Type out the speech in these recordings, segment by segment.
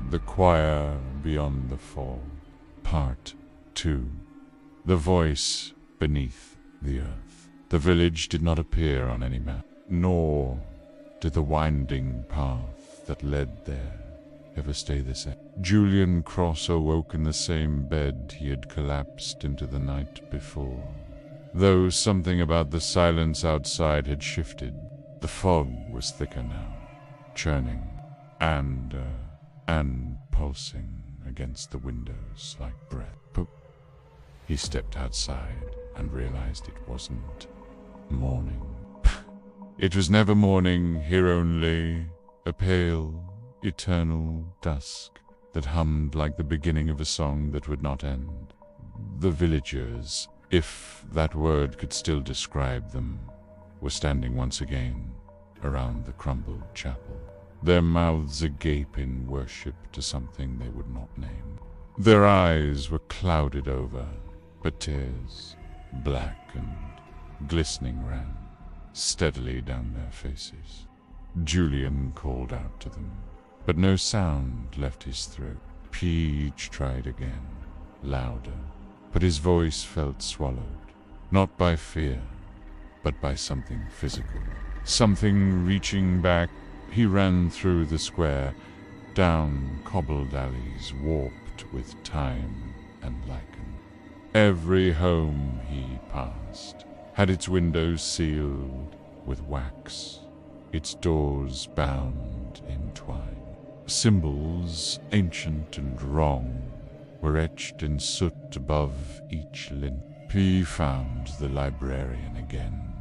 The Choir Beyond the Fall, Part 2. The Voice Beneath the Earth. The village did not appear on any map, nor did the winding path that led there ever stay the same. Julian Cross awoke in the same bed he had collapsed into the night before. Though something about the silence outside had shifted, the fog was thicker now, churning and pulsing against the windows like breath. He stepped outside and realized it wasn't morning. It was never morning here, only a pale, eternal dusk that hummed like the beginning of a song that would not end. The villagers, if that word could still describe them, were standing once again around the crumbled chapel, their mouths agape in worship to something they would not name. Their eyes were clouded over, but tears, black and glistening, ran steadily down their faces. Julian called out to them, but no sound left his throat. Peach tried again, louder, but his voice felt swallowed, not by fear, but by something physical, something reaching back. He ran through the square, down cobbled alleys warped with time and lichen. Every home he passed had its windows sealed with wax, its doors bound in twine. Symbols, ancient and wrong, were etched in soot above each lint. P found the librarian again,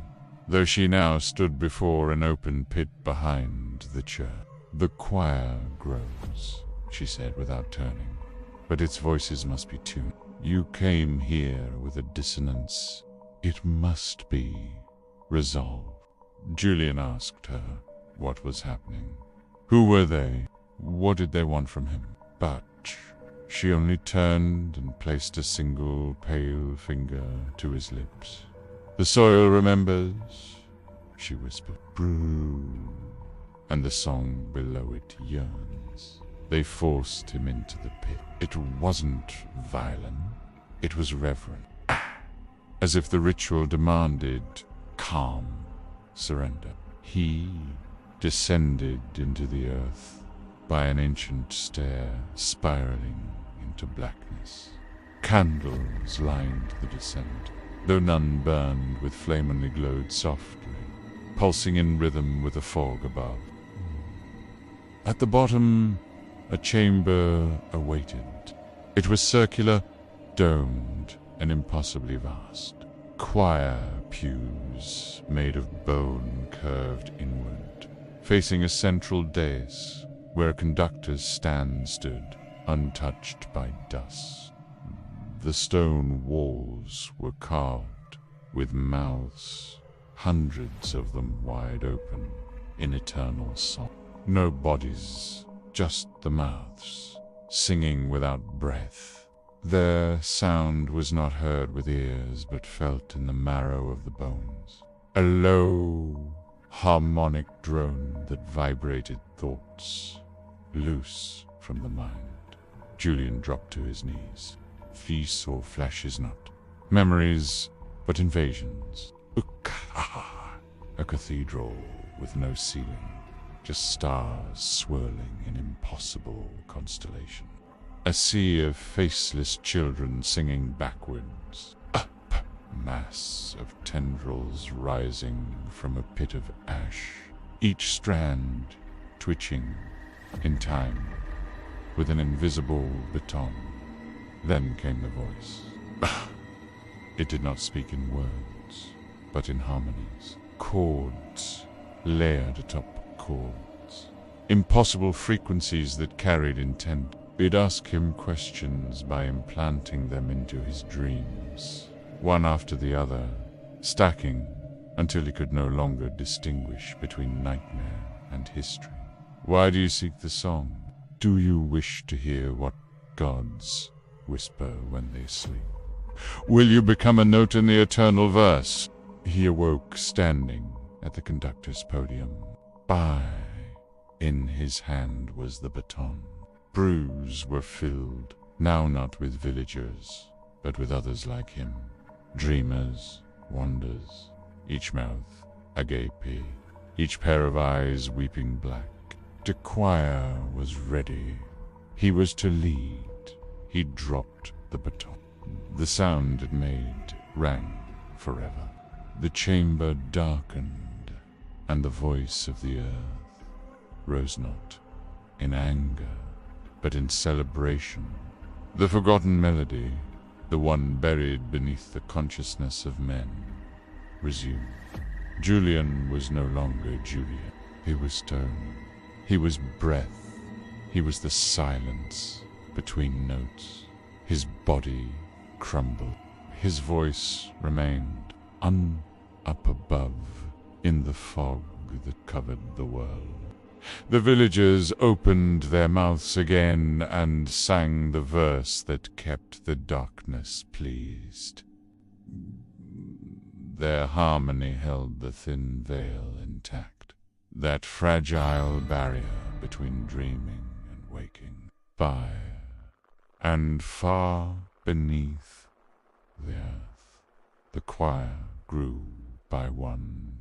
though she now stood before an open pit behind the church. "The choir grows," she said without turning, "but its voices must be tuned. You came here with a dissonance. It must be resolved." Julian asked her what was happening. Who were they? What did they want from him? But she only turned and placed a single pale finger to his lips. "The soil remembers," she whispered. "Brew," and the song below it yearns. They forced him into the pit. It wasn't violent, it was reverent, as if the ritual demanded calm surrender. He descended into the earth by an ancient stair, spiraling into blackness. Candles lined the descent, though none burned with flame, only glowed softly, pulsing in rhythm with the fog above. At the bottom, a chamber awaited. It was circular, domed, and impossibly vast. Choir pews made of bone curved inward, facing a central dais where a conductor's stand stood, untouched by dust. The stone walls were carved with mouths, hundreds of them wide open in eternal song. No bodies, just the mouths, singing without breath. Their sound was not heard with ears, but felt in the marrow of the bones. A low, harmonic drone that vibrated thoughts, loose from the mind. Julian dropped to his knees. Feast or flesh is not. Memories, but invasions. A cathedral with no ceiling, just stars swirling in impossible constellation. A sea of faceless children singing backwards. A mass of tendrils rising from a pit of ash, each strand twitching in time with an invisible baton. Then came the voice. It did not speak in words, but in harmonies. Chords layered atop chords. Impossible frequencies that carried intent. We'd ask him questions by implanting them into his dreams, one after the other, stacking until he could no longer distinguish between nightmare and history. Why do you seek the song? Do you wish to hear what gods whisper when they sleep? Will you become a note in the eternal verse? He awoke standing at the conductor's podium. In his hand was the baton. brews were filled, now not with villagers, but with others like him, dreamers, wonders, each mouth agape, each pair of eyes weeping black. The choir was ready. He was to lead. He dropped the baton. The sound it made rang forever. The chamber darkened, and the voice of the earth rose not in anger, but in celebration. The forgotten melody, the one buried beneath the consciousness of men, resumed. Julian was no longer Julian. He was stone. He was breath. He was the silence between notes. His body crumbled. His voice remained up above in the fog that covered the world. The villagers opened their mouths again and sang the verse that kept the darkness pleased. Their harmony held the thin veil intact, that fragile barrier between dreaming and waking. Fire, and far beneath the earth, the choir grew by one